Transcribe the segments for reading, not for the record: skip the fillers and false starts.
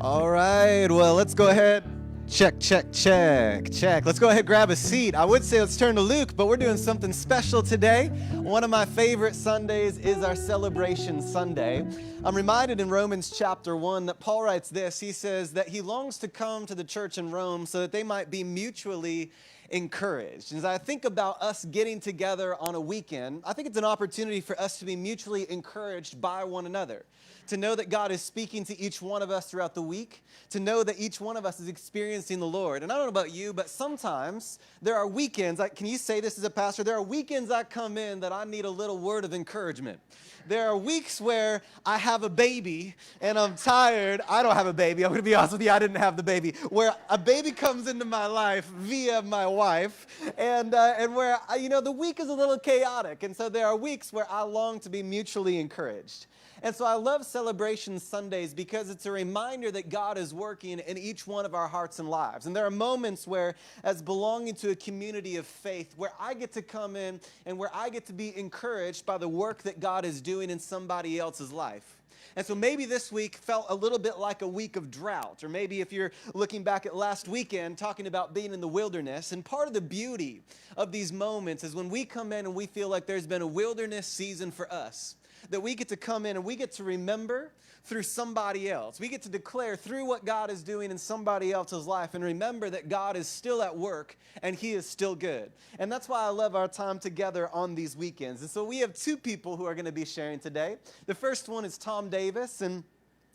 All right, well, let's go ahead. Check. Let's go ahead, grab a seat. I would say let's turn to Luke, but we're doing something special today. One of my favorite Sundays is our Celebration Sunday. I'm reminded in Romans chapter 1 that Paul writes this. He says that he longs to come to the church in Rome so that they might be mutually encouraged. And as I think about us getting together on a weekend, I think it's an opportunity for us to be mutually encouraged by one another. To know that God is speaking to each one of us throughout the week, to know that each one of us is experiencing the Lord. And I don't know about you, but sometimes there are weekends, can you say this as a pastor? There are weekends I come in that I need a little word of encouragement. There are weeks where I have a baby and I'm tired. I don't have a baby. I'm going to be honest with you, I didn't have the baby. Where a baby comes into my life via my wife and where, the week is a little chaotic. And so there are weeks where I long to be mutually encouraged. And so I love Celebration Sundays because it's a reminder that God is working in each one of our hearts and lives. And there are moments where, as belonging to a community of faith, where I get to come in and where I get to be encouraged by the work that God is doing in somebody else's life. And so maybe this week felt a little bit like a week of drought, or maybe if you're looking back at last weekend, talking about being in the wilderness. And part of the beauty of these moments is when we come in and we feel like there's been a wilderness season for us, that we get to come in and we get to remember through somebody else. We get to declare through what God is doing in somebody else's life and remember that God is still at work and He is still good. And that's why I love our time together on these weekends. And so we have two people who are going to be sharing today. The first one is Tom Davis, and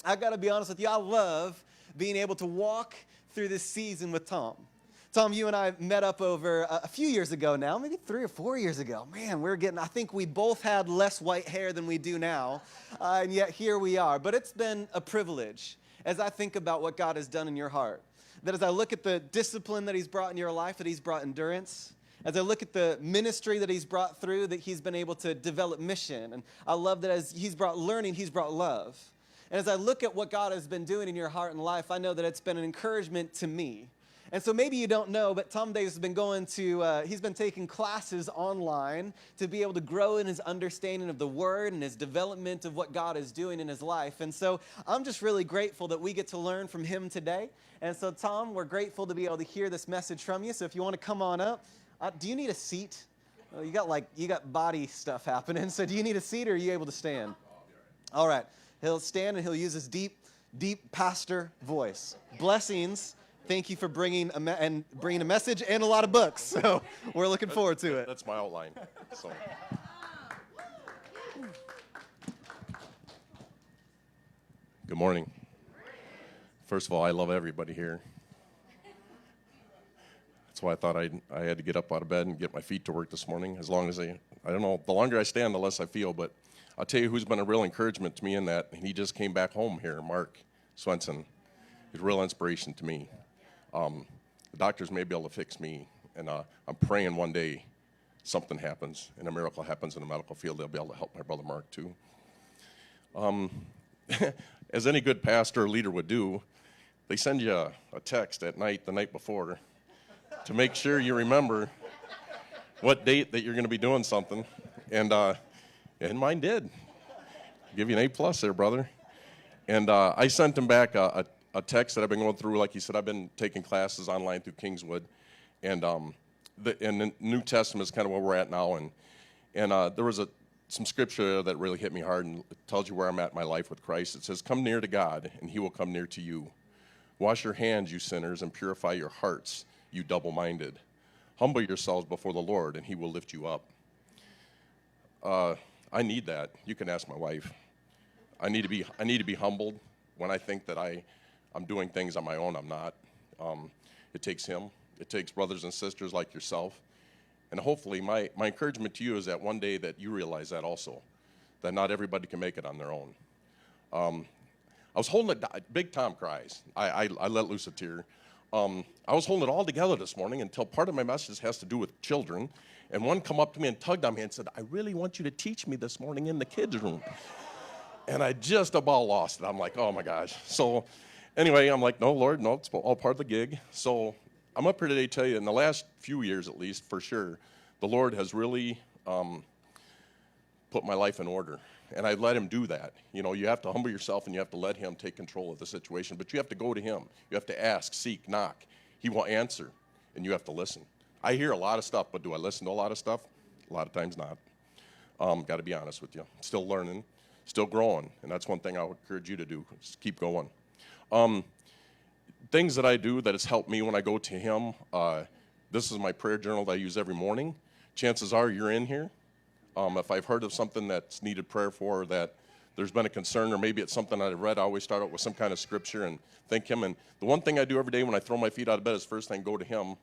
I've got to be honest with you, I love being able to walk through this season with Tom. Tom, you and I met up over a few years ago now, maybe 3 or 4 years ago. Man, I think we both had less white hair than we do now, and yet here we are. But it's been a privilege as I think about what God has done in your heart. That as I look at the discipline that He's brought in your life, that He's brought endurance. As I look at the ministry that He's brought through, that He's been able to develop mission. And I love that as He's brought learning, He's brought love. And as I look at what God has been doing in your heart and life, I know that it's been an encouragement to me. And so maybe you don't know, but Tom Davis has been he's been taking classes online to be able to grow in his understanding of the Word and his development of what God is doing in his life. And so I'm just really grateful that we get to learn from him today. And so Tom, we're grateful to be able to hear this message from you. So if you want to come on up, do you need a seat? Oh, you got body stuff happening. So do you need a seat or are you able to stand? All right. He'll stand and he'll use his deep pastor voice. Blessings. Thank you for bringing a message and a lot of books. So we're looking forward to it. That's my outline. So. Good morning. First of all, I love everybody here. That's why I thought I had to get up out of bed and get my feet to work this morning. As long as I don't know, the longer I stand, the less I feel. But I'll tell you who's been a real encouragement to me in that. He just came back home here, Mark Swenson. He's a real inspiration to me. The doctors may be able to fix me, and I'm praying one day something happens and a miracle happens in the medical field. They'll be able to help my brother Mark too. As any good pastor or leader would do, they send you a text at night, the night before, to make sure you remember what date that you're going to be doing something, and mine did. Give you an A+ there, brother. And I sent him back a text that I've been going through. Like you said, I've been taking classes online through Kingswood, and the New Testament is kind of where we're at now. And there was some scripture that really hit me hard, and it tells you where I'm at in my life with Christ. It says, "Come near to God, and He will come near to you. Wash your hands, you sinners, and purify your hearts, you double-minded. Humble yourselves before the Lord, and He will lift you up." I need that. You can ask my wife. I need to be humbled when I think that I'm doing things on my own. I'm not. It takes Him. It takes brothers and sisters like yourself. And hopefully my encouragement to you is that one day that you realize that also, that not everybody can make it on their own. I was holding it, Big Tom cries. I let loose a tear. I was holding it all together this morning until part of my message has to do with children. And one come up to me and tugged on me and said, "I really want you to teach me this morning in the kids' room." And I just about lost it. I'm like, oh my gosh. So anyway, I'm like, no, Lord, no, it's all part of the gig. So I'm up here today to tell you, in the last few years at least, for sure, the Lord has really put my life in order. and I let him do that. You know, you have to humble yourself and you have to let him take control of the situation, but you have to go to him. You have to ask, seek, knock. He will answer, and you have to listen. I hear a lot of stuff, but do I listen to a lot of stuff? A lot of times not. Got to be honest with you. Still learning, still growing, and that's one thing I would encourage you to do, is keep going. Things that I do that has helped me when I go to him, this is my prayer journal that I use every morning. Chances are you're in here. If I've heard of something that's needed prayer for, or that there's been a concern, or maybe it's something I've read, I always start out with some kind of scripture and thank him. And the one thing I do every day when I throw my feet out of bed is first thing, go to him.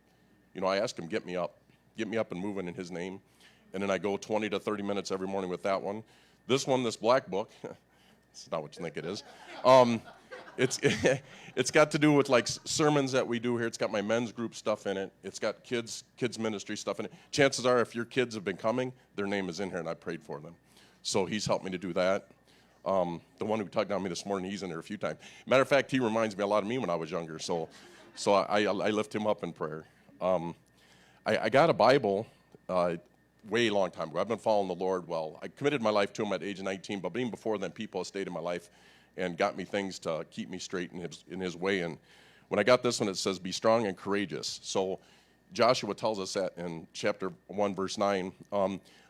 You know, I ask him, get me up and moving in his name. And then I go 20 to 30 minutes every morning with that one. This one, this black book, it's not what you think it is. It's got to do with like sermons that we do here. It's got my men's group stuff in it. It's got kids ministry stuff in it. Chances are if your kids have been coming, their name is in here and I prayed for them. So he's helped me to do that. The one who tugged on me this morning, he's in there a few times. Matter of fact, he reminds me a lot of me when I was younger. So I lift him up in prayer. I got a Bible way long time ago. I've been following the Lord well. I committed my life to him at age 19, but even before then, people have stayed in my life and got me things to keep me straight in his way. And when I got this one, it says, be strong and courageous. So Joshua tells us that in chapter 1, verse 9.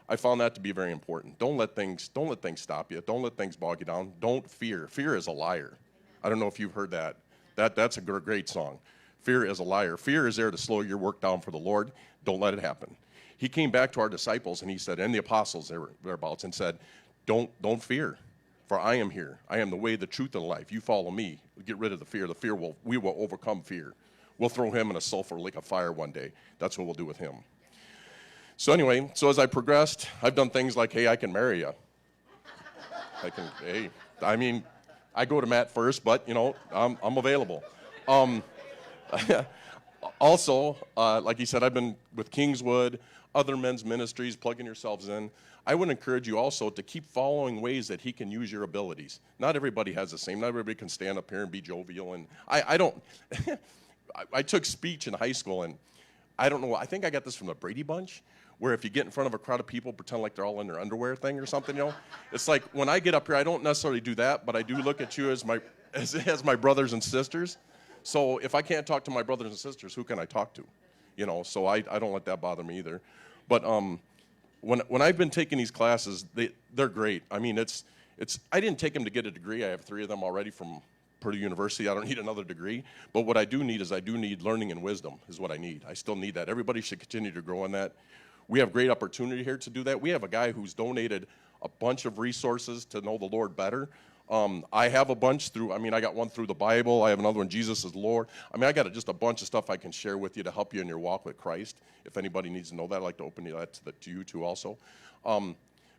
I found that to be very important. Don't let things stop you. Don't let things bog you down. Don't fear. Fear is a liar. I don't know if you've heard that. That's a great song. Fear is a liar. Fear is there to slow your work down for the Lord. Don't let it happen. He came back to our disciples and he said, and the apostles thereabouts, and said, don't fear, for I am here. I am the way, the truth, and the life. You follow me. Get rid of the fear. We will overcome fear. We'll throw him in a sulfur lake of fire one day. That's what we'll do with him. So anyway, as I progressed, I've done things like, hey, I can marry you. I go to Matt first, but, you know, I'm available. Also, like he said, I've been with Kingswood, other men's ministries, plugging yourselves in. I would encourage you also to keep following ways that he can use your abilities. Not everybody has the same. Not everybody can stand up here and be jovial. And I don't. I took speech in high school, and I don't know. I think I got this from the Brady Bunch, where if you get in front of a crowd of people, pretend like they're all in their underwear thing or something, you know. It's like when I get up here, I don't necessarily do that, but I do look at you as my brothers and sisters. So if I can't talk to my brothers and sisters, who can I talk to? You know, so I don't let that bother me either. But when I've been taking these classes, they're great. I mean, I didn't take them to get a degree. I have 3 of them already from Purdue University. I don't need another degree. But what I do need learning and wisdom is what I need. I still need that. Everybody should continue to grow in that. We have great opportunity here to do that. We have a guy who's donated a bunch of resources to know the Lord better. I have a bunch I got one through the Bible. I have another one, Jesus is Lord. I got just a bunch of stuff I can share with you to help you in your walk with Christ. If anybody needs to know that, I'd like to open that to you too also.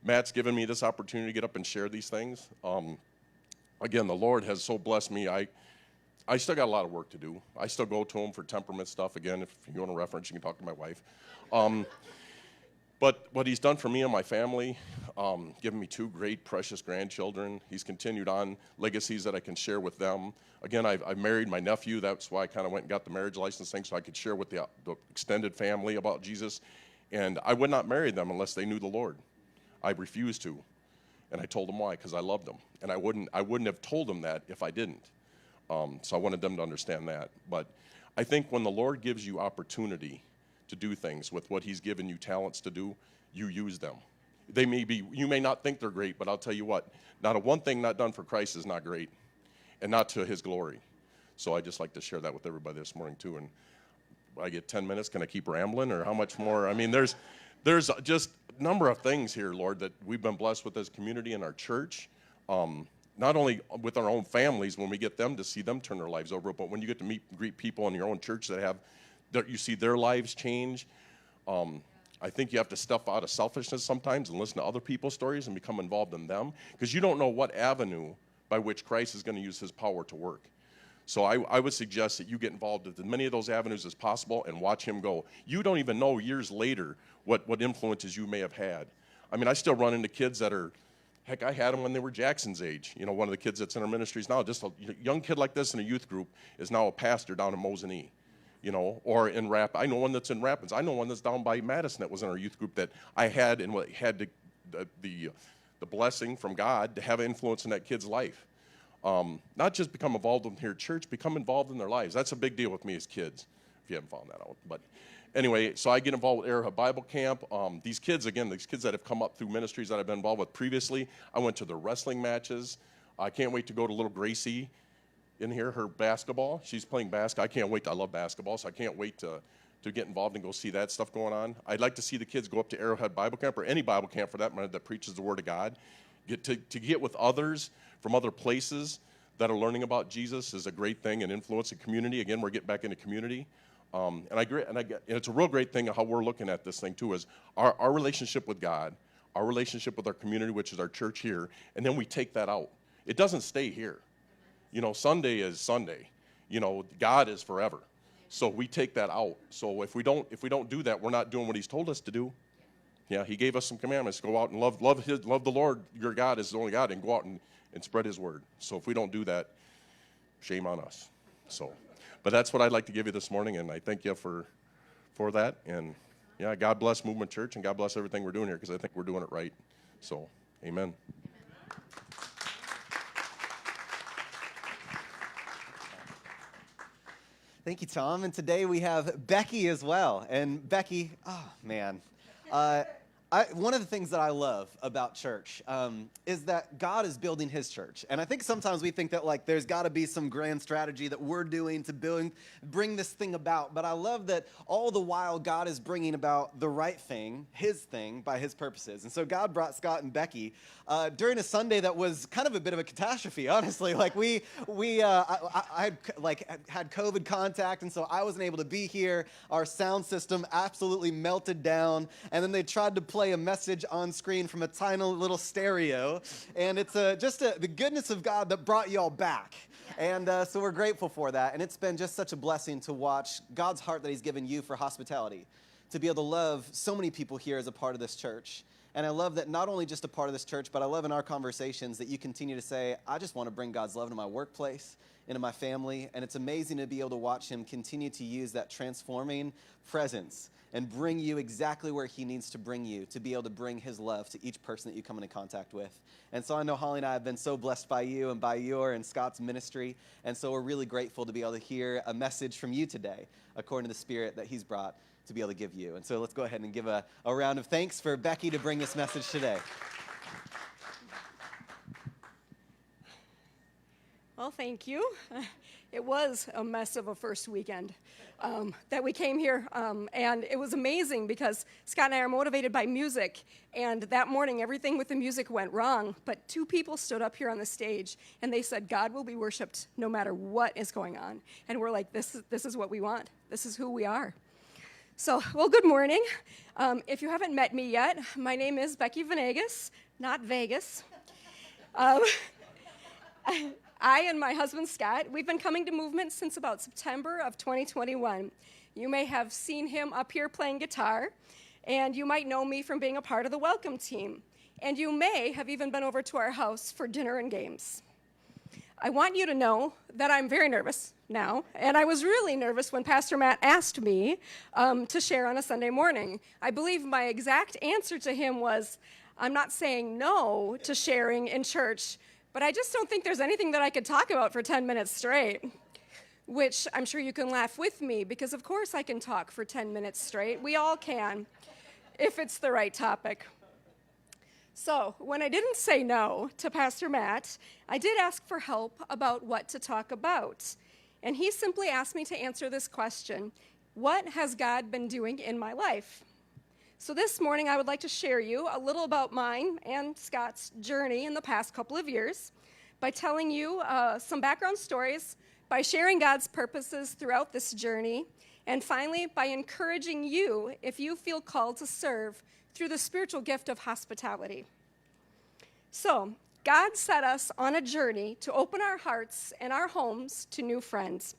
Matt's given me this opportunity to get up and share these things. Again, the Lord has so blessed me. I still got a lot of work to do. I still go to him for temperament stuff. Again, if you want a reference, you can talk to my wife. But what he's done for me and my family, given me 2 great, precious grandchildren. He's continued on legacies that I can share with them. Again, I've married my nephew. That's why I kind of went and got the marriage license thing, so I could share with the extended family about Jesus. And I would not marry them unless they knew the Lord. I refused to. And I told them why, because I loved them. And I wouldn't have told them that if I didn't. So I wanted them to understand that. But I think when the Lord gives you opportunity to do things with what he's given you talents to do, you use them. You may not think they're great, but I'll tell you what, not a one thing not done for Christ is not great, and not to his glory. So I just like to share that with everybody this morning too. And I get 10 minutes, can I keep rambling, or how much more? I mean, there's just a number of things here, Lord, that we've been blessed with as community in our church. Not only with our own families when we get them to see them turn their lives over, but when you get to greet people in your own church that you see their lives change. I think you have to step out of selfishness sometimes and listen to other people's stories and become involved in them, because you don't know what avenue by which Christ is going to use his power to work. So I would suggest that you get involved with as many of those avenues as possible and watch him go. You don't even know years later what influences you may have had. I mean, I still run into kids that are, heck, I had them when they were Jackson's age. You know, one of the kids that's in our ministries now, just a young kid like this in a youth group is now a pastor down in Mosinee. You know, or in I know one that's in Rapids. I know one that's down by Madison that was in our youth group that I had and had the the blessing from God to have influence in that kid's life. Not just become involved in here at church, become involved in their lives. That's a big deal with me as kids, if you haven't found that out. But anyway, so I get involved with Arrowhead Bible Camp. These kids that have come up through ministries that I've been involved with previously, I went to their wrestling matches. I can't wait to go to little Gracie in here, her basketball. She's playing basketball. I can't wait. I love basketball, so I can't wait to get involved and go see that stuff going on. I'd like to see the kids go up to Arrowhead Bible Camp, or any Bible camp for that matter, that preaches the Word of God. To get with others from other places that are learning about Jesus is a great thing, and influence in community. Again, we're getting back into community. And it's a real great thing how we're looking at this thing too, is our relationship with God, our relationship with our community, which is our church here, and then we take that out. It doesn't stay here. You know, Sunday is Sunday. You know, God is forever. So we take that out. So if we don't do that, we're not doing what He's told us to do. Yeah, He gave us some commandments. Go out and love the Lord, your God is the only God, and go out and spread His word. So if we don't do that, shame on us. So, but that's what I'd like to give you this morning, and I thank you for that. And yeah, God bless Movement Church, and God bless everything we're doing here, because I think we're doing it right. So, amen. Thank you, Tom. And today we have Becky as well. And Becky, oh man, one of the things that I love about church is that God is building His church. And I think sometimes we think that like there's got to be some grand strategy that we're doing to bring this thing about. But I love that all the while God is bringing about the right thing, His thing, by His purposes. And so God brought Scott and Becky during a Sunday that was kind of a bit of a catastrophe, honestly. Like I had COVID contact, and so I wasn't able to be here. Our sound system absolutely melted down, and then they tried to play a message on screen from a tiny little stereo, and it's just the goodness of God that brought y'all back. And so we're grateful for that, and it's been just such a blessing to watch God's heart that He's given you for hospitality, to be able to love so many people here as a part of this church. And I love that not only just a part of this church, but I love in our conversations that you continue to say, I just want to bring God's love into my workplace, into my family. And it's amazing to be able to watch Him continue to use that transforming presence and bring you exactly where He needs to bring you, to be able to bring His love to each person that you come into contact with. And so I know Holly and I have been so blessed by you and by your and Scott's ministry. And so we're really grateful to be able to hear a message from you today, according to the Spirit that He's brought to be able to give you. And so let's go ahead and give a round of thanks for Becky to bring this message today. Well, thank you. It was a mess of a first weekend that we came here, and it was amazing because Scott and I are motivated by music, and that morning everything with the music went wrong, but two people stood up here on the stage, and they said, God will be worshipped no matter what is going on. And we're like, this is what we want. This is who we are. So, well, good morning. If you haven't met me yet, my name is Becky Venegas, not Vegas. I and my husband, Scott, we've been coming to Movement since about September of 2021. You may have seen him up here playing guitar, and you might know me from being a part of the welcome team. And you may have even been over to our house for dinner and games. I want you to know that I'm very nervous now, and I was really nervous when Pastor Matt asked me to share on a Sunday morning. I believe my exact answer to him was, I'm not saying no to sharing in church, but I just don't think there's anything that I could talk about for 10 minutes straight, which I'm sure you can laugh with me, because of course I can talk for 10 minutes straight. We all can, if it's the right topic. So when I didn't say no to Pastor Matt, I did ask for help about what to talk about. And he simply asked me to answer this question: what has God been doing in my life? So this morning I would like to share you a little about mine and Scott's journey in the past couple of years by telling you some background stories, by sharing God's purposes throughout this journey, and finally by encouraging you if you feel called to serve through the spiritual gift of hospitality. So, God set us on a journey to open our hearts and our homes to new friends.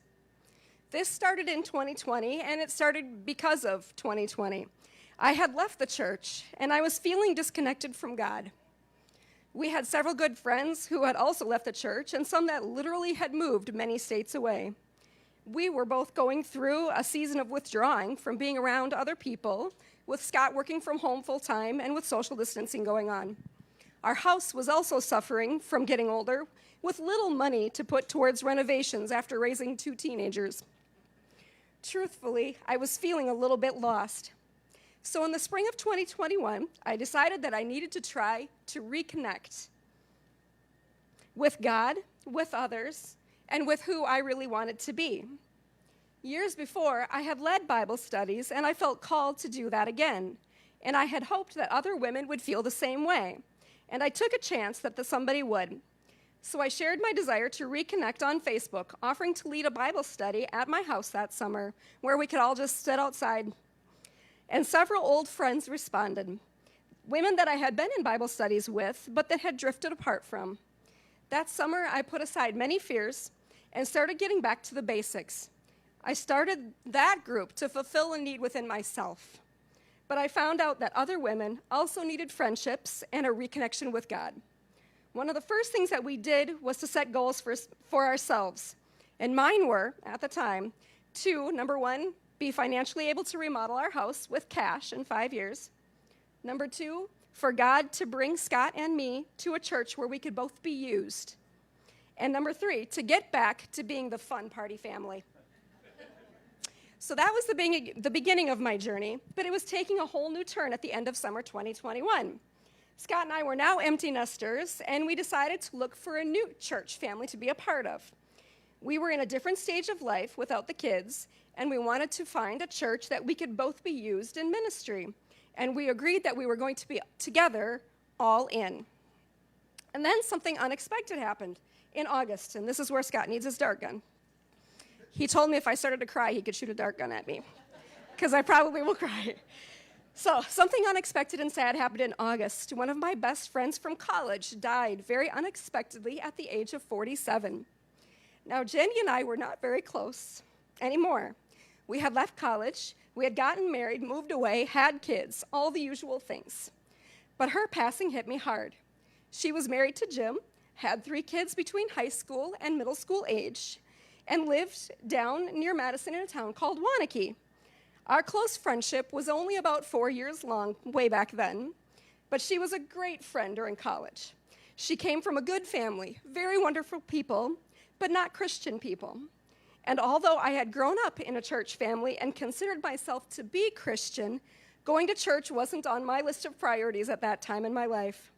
This started in 2020, and it started because of 2020. I had left the church, and I was feeling disconnected from God. We had several good friends who had also left the church, and some that literally had moved many states away. We were both going through a season of withdrawing from being around other people, with Scott working from home full-time and with social distancing going on. Our house was also suffering from getting older, with little money to put towards renovations after raising 2 teenagers. Truthfully, I was feeling a little bit lost. So in the spring of 2021, I decided that I needed to try to reconnect with God, with others, and with who I really wanted to be. Years before, I had led Bible studies, and I felt called to do that again. And I had hoped that other women would feel the same way. And I took a chance that somebody would. So I shared my desire to reconnect on Facebook, offering to lead a Bible study at my house that summer, where we could all just sit outside. And several old friends responded, women that I had been in Bible studies with, but that had drifted apart from. That summer, I put aside many fears and started getting back to the basics. I started that group to fulfill a need within myself. But I found out that other women also needed friendships and a reconnection with God. One of the first things that we did was to set goals for ourselves. And mine were, at the time, number 1, be financially able to remodel our house with cash in 5 years. Number 2, for God to bring Scott and me to a church where we could both be used. And number 3, to get back to being the fun party family. So that was the beginning of my journey, but it was taking a whole new turn at the end of summer 2021. Scott and I were now empty nesters, and we decided to look for a new church family to be a part of. We were in a different stage of life without the kids, and we wanted to find a church that we could both be used in ministry. And we agreed that we were going to be together, all in. And then something unexpected happened in August, and this is where Scott needs his dart gun. He told me if I started to cry, he could shoot a dart gun at me, because I probably will cry. So something unexpected and sad happened in August. One of my best friends from college died very unexpectedly at the age of 47. Now, Jenny and I were not very close anymore. We had left college, we had gotten married, moved away, had kids, all the usual things. But her passing hit me hard. She was married to Jim, had 3 kids between high school and middle school age, and lived down near Madison in a town called Waunakee. Our close friendship was only about 4 years long, way back then, but she was a great friend during college. She came from a good family, very wonderful people, but not Christian people. And although I had grown up in a church family and considered myself to be Christian, going to church wasn't on my list of priorities at that time in my life.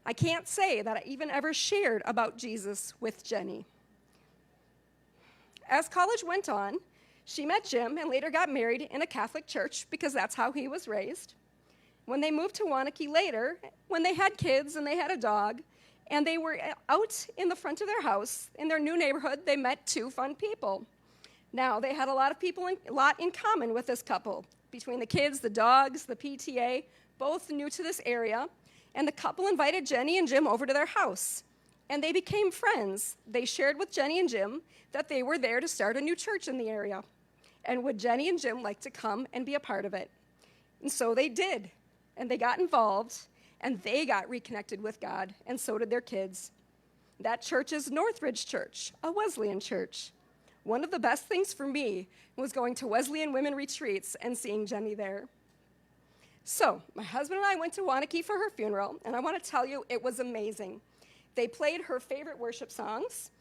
I can't say that I even ever shared about Jesus with Jenny. As college went on, she met Jim and later got married in a Catholic church because that's how he was raised. When they moved to Waunakee later, when they had kids and they had a dog, and they were out in the front of their house in their new neighborhood, they met 2 fun people. Now, they had a lot in common with this couple, between the kids, the dogs, the PTA, both new to this area, and the couple invited Jenny and Jim over to their house. And they became friends. They shared with Jenny and Jim that they were there to start a new church in the area. And would Jenny and Jim like to come and be a part of it? And so they did. And they got involved, and they got reconnected with God, and so did their kids. That church is Northridge Church, a Wesleyan church. One of the best things for me was going to Wesleyan women retreats and seeing Jenny there. So my husband and I went to Waunakee for her funeral, and I want to tell you, it was amazing. They played her favorite worship songs.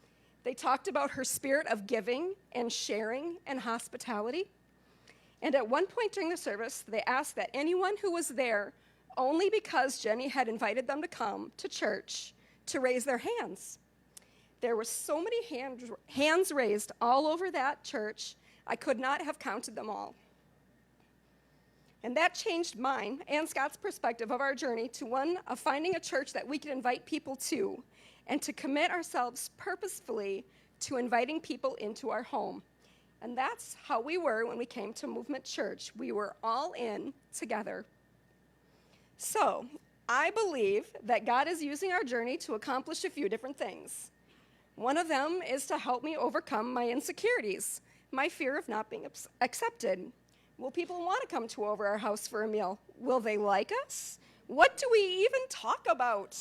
They talked about her spirit of giving and sharing and hospitality. And at one point during the service, they asked that anyone who was there, only because Jenny had invited them to come to church, to raise their hands. There were so many hands raised all over that church, I could not have counted them all. And that changed mine and Scott's perspective of our journey to one of finding a church that we could invite people to, and to commit ourselves purposefully to inviting people into our home. And that's how we were when we came to Movement Church. We were all in together. So, I believe that God is using our journey to accomplish a few different things. One of them is to help me overcome my insecurities, my fear of not being accepted. Will people want to come to over our house for a meal? Will they like us? What do we even talk about?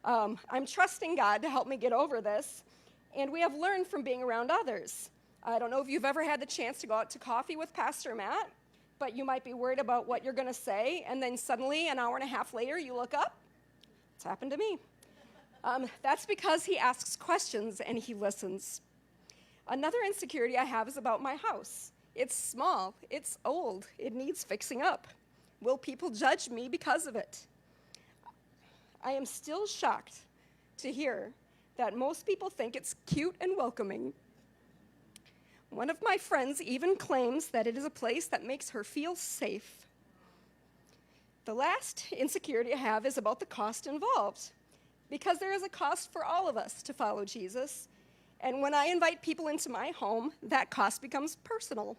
I'm trusting God to help me get over this, and we have learned from being around others. I don't know if you've ever had the chance to go out to coffee with Pastor Matt, but you might be worried about what you're going to say, and then suddenly, an hour and a half later, you look up, It's happened to me. That's because he asks questions and he listens. Another insecurity I have is about my house. It's small, it's old, it needs fixing up. Will people judge me because of it? I am still shocked to hear that most people think it's cute and welcoming. One of my friends even claims that it is a place that makes her feel safe. The last insecurity I have is about the cost involved, because there is a cost for all of us to follow Jesus, and when I invite people into my home, that cost becomes personal.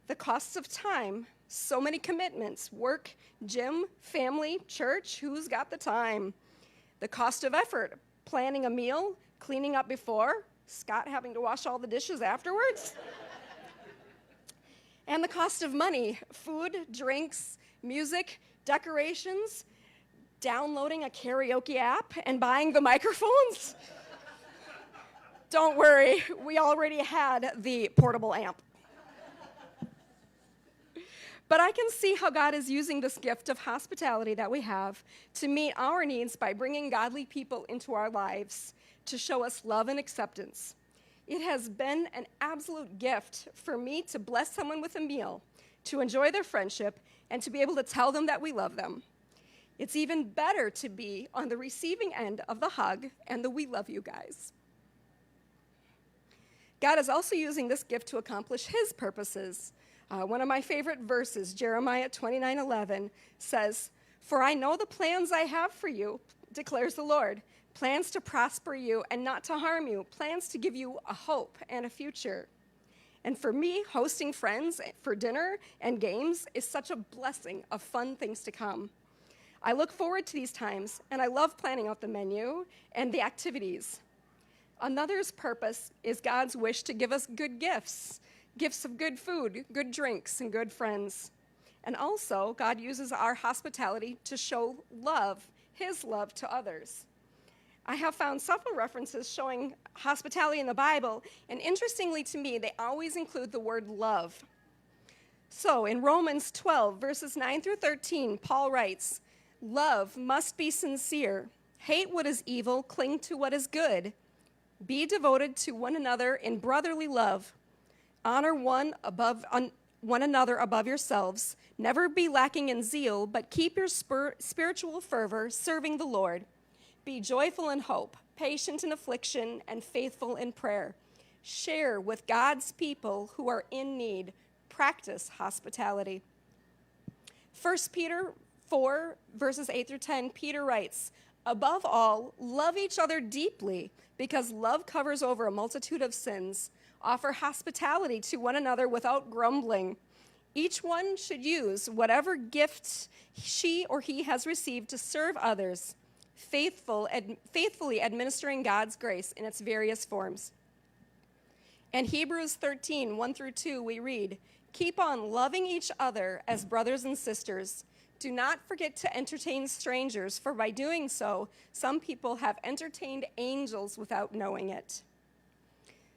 The costs of time, so many commitments, work, gym, family, church, who's got the time? The cost of effort, planning a meal, cleaning up before, Scott having to wash all the dishes afterwards. And the cost of money, food, drinks, music, decorations, downloading a karaoke app, and buying the microphones. Don't worry, we already had the portable amp. But I can see how God is using this gift of hospitality that we have to meet our needs by bringing godly people into our lives to show us love and acceptance. It has been an absolute gift for me to bless someone with a meal, to enjoy their friendship, and to be able to tell them that we love them. It's even better to be on the receiving end of the hug and the "we love you" guys. God is also using this gift to accomplish his purposes. One of my favorite verses, Jeremiah 29:11, says, "For I know the plans I have for you, declares the Lord, plans to prosper you and not to harm you, plans to give you a hope and a future." And for me, hosting friends for dinner and games is such a blessing of fun things to come. I look forward to these times, and I love planning out the menu and the activities. Another's purpose is God's wish to give us good gifts, gifts of good food, good drinks, and good friends. And also, God uses our hospitality to show love, his love to others. I have found several references showing hospitality in the Bible, and interestingly to me, they always include the word love. So in Romans 12, verses 9 through 13, Paul writes, "Love must be sincere. Hate what is evil, cling to what is good. Be devoted to one another in brotherly love. Honor one another above yourselves. Never be lacking in zeal, but keep your spiritual fervor serving the Lord. Be joyful in hope, patient in affliction, and faithful in prayer. Share with God's people who are in need. Practice hospitality." 1 Peter 4, verses 8 through 10, Peter writes, "Above all, love each other deeply, because love covers over a multitude of sins. Offer hospitality to one another without grumbling. Each one should use whatever gift she or he has received to serve others, faithfully administering God's grace in its various forms." In Hebrews 13, 1 through 2, we read, "Keep on loving each other as brothers and sisters. Do not forget to entertain strangers, for by doing so, some people have entertained angels without knowing it."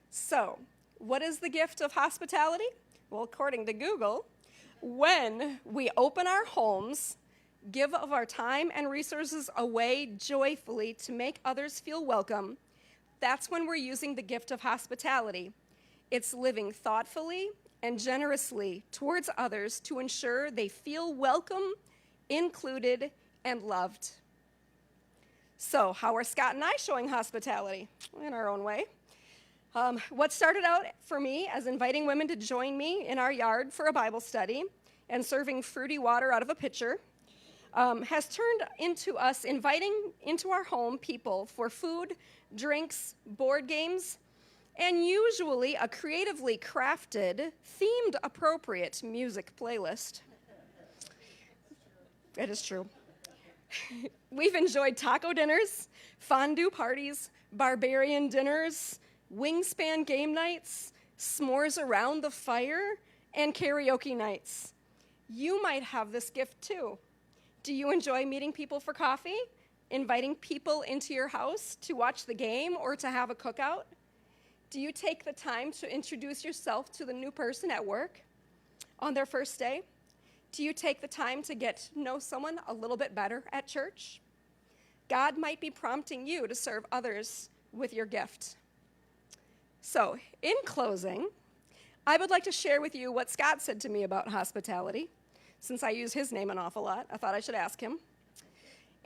So, what is the gift of hospitality? Well, according to Google, when we open our homes, give of our time and resources away joyfully to make others feel welcome, that's when we're using the gift of hospitality. It's living thoughtfully and generously towards others to ensure they feel welcome, included, and loved. So, how are Scott and I showing hospitality? In our own way. What started out for me as inviting women to join me in our yard for a Bible study and serving fruity water out of a pitcher has turned into us inviting into our home people for food, drinks, board games, and usually a creatively crafted, themed appropriate music playlist. It is true. We've enjoyed taco dinners, fondue parties, barbarian dinners, wingspan game nights, s'mores around the fire, and karaoke nights. You might have this gift too. Do you enjoy meeting people for coffee, inviting people into your house to watch the game or to have a cookout? Do you take the time to introduce yourself to the new person at work on their first day? Do you take the time to get to know someone a little bit better at church? God might be prompting you to serve others with your gift. So, in closing, I would like to share with you what Scott said to me about hospitality. Since I use his name an awful lot, I thought I should ask him.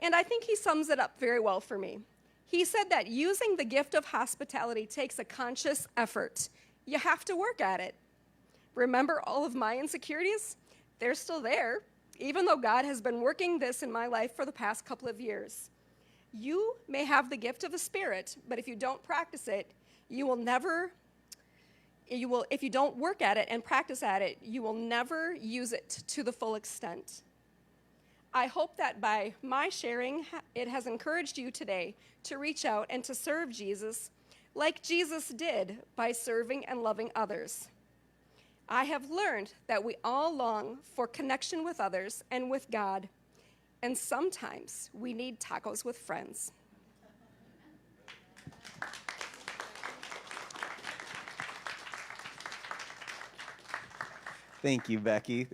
And I think he sums it up very well for me. He said that using the gift of hospitality takes a conscious effort. You have to work at it. Remember all of my insecurities? They're still there, even though God has been working this in my life for the past couple of years. You may have the gift of the Spirit, but if you don't practice it, if you don't work at it and practice at it, you will never use it to the full extent. I hope that by my sharing, it has encouraged you today to reach out and to serve Jesus like Jesus did by serving and loving others. I have learned that we all long for connection with others and with God, and sometimes we need tacos with friends. Thank you, Becky.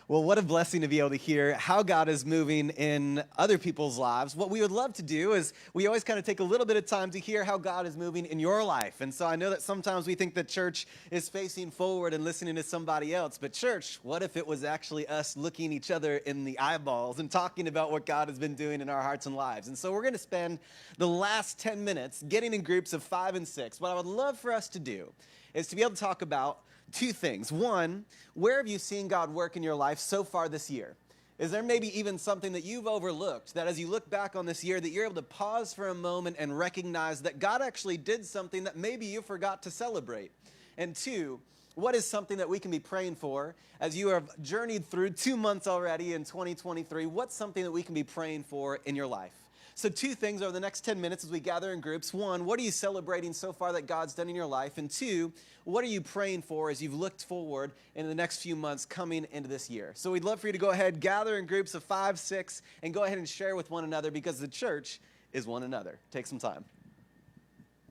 Well, what a blessing to be able to hear how God is moving in other people's lives. What we would love to do is we always kind of take a little bit of time to hear how God is moving in your life. And so I know that sometimes we think that church is facing forward and listening to somebody else. But church, what if it was actually us looking each other in the eyeballs and talking about what God has been doing in our hearts and lives? And so we're going to spend the last 10 minutes getting in groups of 5 and 6. What I would love for us to do is to be able to talk about two things. One, where have you seen God work in your life so far this year? Is there maybe even something that you've overlooked that as you look back on this year that you're able to pause for a moment and recognize that God actually did something that maybe you forgot to celebrate? And two, what is something that we can be praying for as you have journeyed through 2 months already in 2023? What's something that we can be praying for in your life? So two things over the next 10 minutes as we gather in groups. One, what are you celebrating so far that God's done in your life? And two, what are you praying for as you've looked forward in the next few months coming into this year? So we'd love for you to go ahead, gather in groups of 5, 6, and go ahead and share with one another because the church is one another. Take some time.